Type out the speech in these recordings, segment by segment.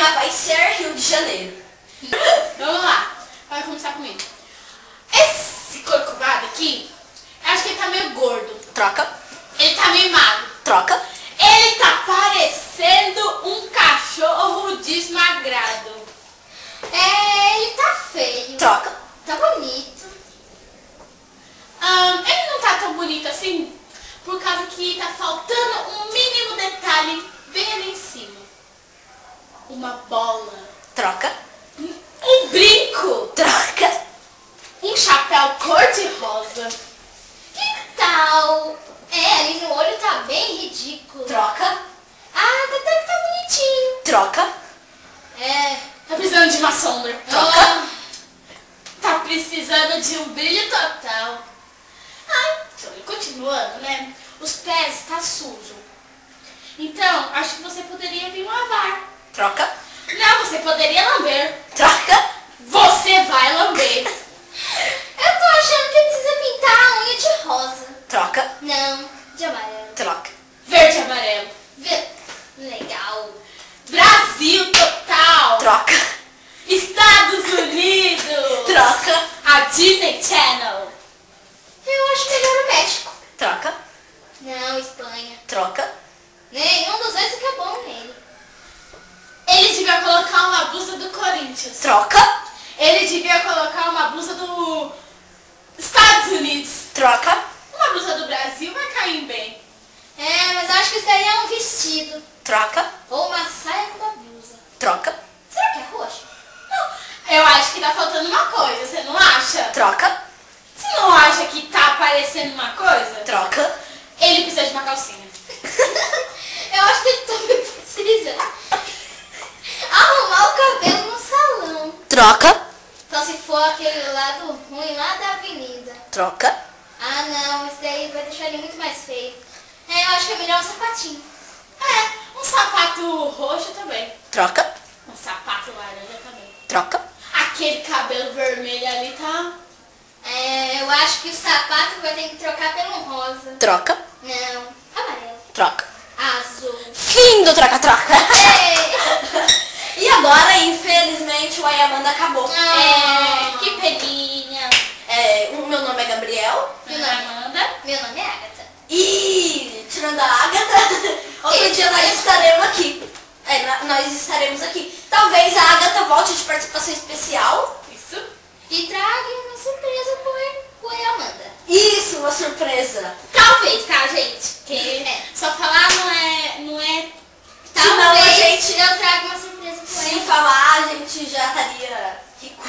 tema vai ser Rio de Janeiro. Vamos lá, vai começar comigo. Esse corcovado aqui, eu acho que ele tá meio gordo. Troca. Ele tá meio magro. Troca. Ele tá parecendo um cachorro desmagrado. Ele tá feio. Troca. Tá bonito. Ele não tá tão bonito assim, por causa que tá faltando um mínimo detalhe bem ali em cima. Uma bola. Troca. Um brinco. Troca. Um chapéu cor-de-rosa. Que tal? Ali no olho tá bem ridículo. Troca. Até que tá bonitinho. Troca. Tá precisando de uma sombra. Troca. Tá precisando de um brilho total. Continuando, né? Os pés tá sujo. Então, acho que você poderia vir lavar. Troca. Não, você poderia lamber. Troca. Você vai lamber. Eu tô achando que precisa pintar a unha de rosa. Troca. Não, de amarelo. Troca. Verde e amarelo. Legal. Brasil total. Troca. Estados Unidos. Troca. A Disney Channel. Eu acho melhor o México. Troca. Não, Espanha. Troca. Nenhum dos dois fica bom nele. Ele devia colocar uma blusa do Corinthians. Troca. Ele devia colocar uma blusa do Estados Unidos. Troca. Uma blusa do Brasil vai cair bem. Mas eu acho que seria um vestido. Troca. Ou uma saia com uma blusa. Troca. Será que é roxo? Eu acho que tá faltando uma coisa, você não acha? Troca. Você não acha que tá aparecendo uma coisa? Troca. Ele precisa de uma calcinha. Eu acho que ele também precisa arrumar o cabelo no salão. Troca. Então se for aquele lado ruim lá da avenida. Troca. Não, esse daí vai deixar ele muito mais feio. Eu acho que é melhor um sapatinho. Um sapato roxo também. Troca. Um sapato laranja também. Troca. Aquele cabelo vermelho ali tá... Eu acho que o sapato vai ter que trocar pelo rosa. Troca. Não, amarelo. Troca. Azul. Fim do troca-troca. Ei. E agora, infelizmente, o Ayamanda acabou. Que peninha. O meu nome é Gabriel. Meu nome Amanda. Meu nome é Agatha. E, tirando a Agatha, outro dia nós estaremos aqui. Nós estaremos aqui. Talvez a Agatha volte de participação especial. Isso. E traga uma surpresa com a Amanda. Isso, uma surpresa. Talvez, tá, gente? Que só falar não é... Senão a Talvez gente, eu traga uma surpresa com se ela. falar, a gente já estaria rico.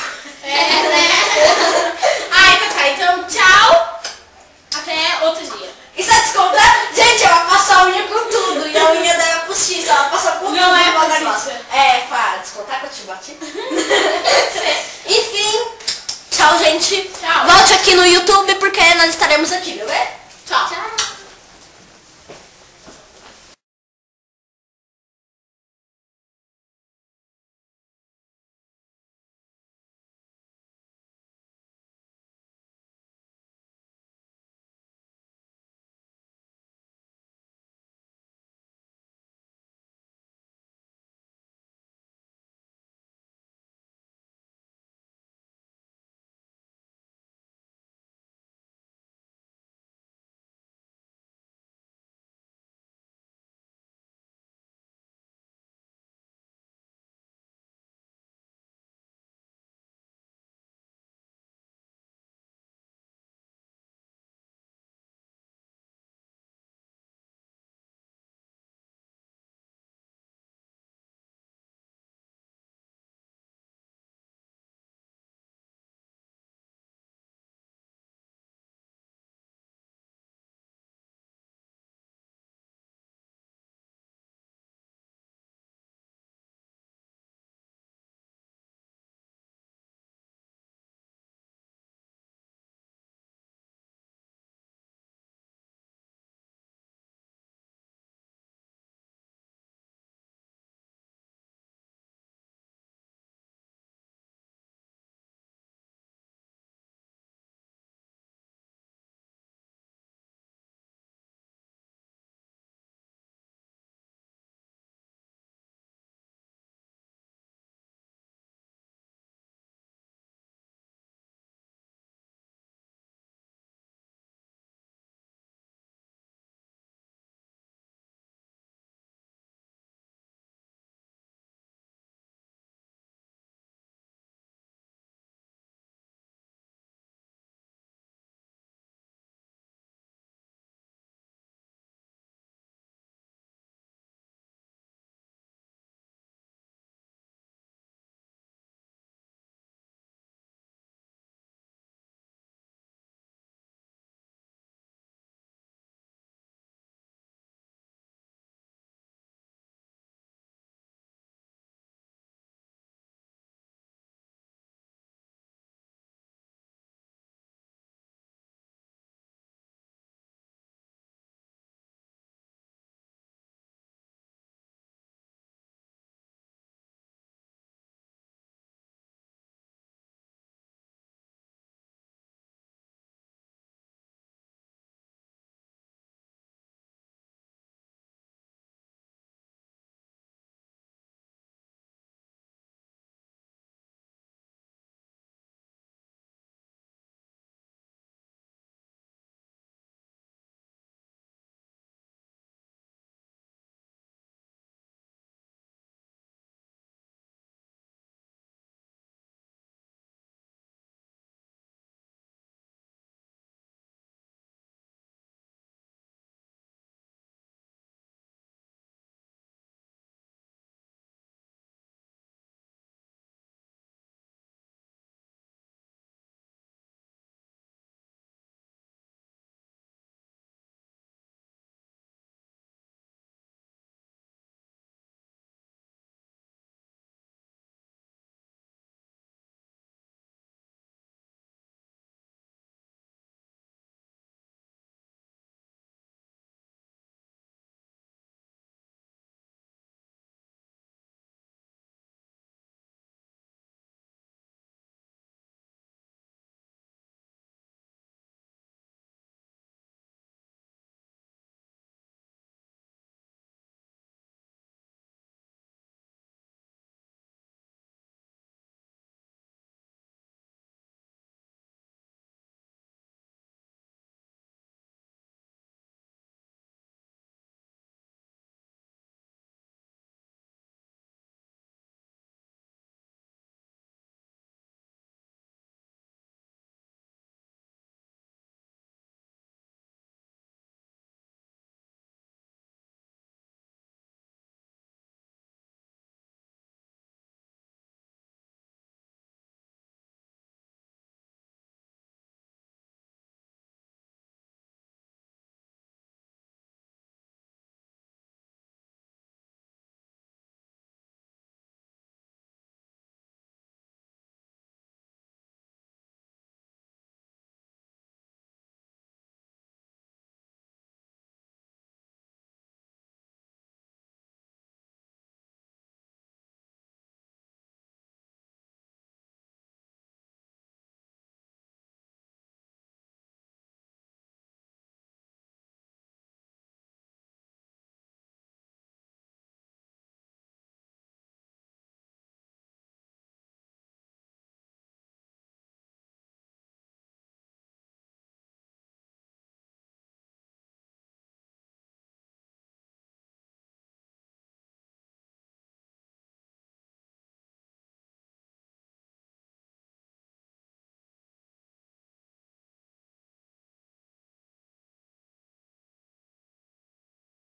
Tá. Então tchau. Até outro dia. Isso é descontar? Gente, ela passa a unha com tudo. E a unha dela é postiça, ela passa com tudo. Não é devagarinho. postiça. Pra descontar que eu te bati. Enfim, tchau, gente. Tchau. Volte aqui no YouTube porque nós estaremos aqui, viu? Tchau. Tchau.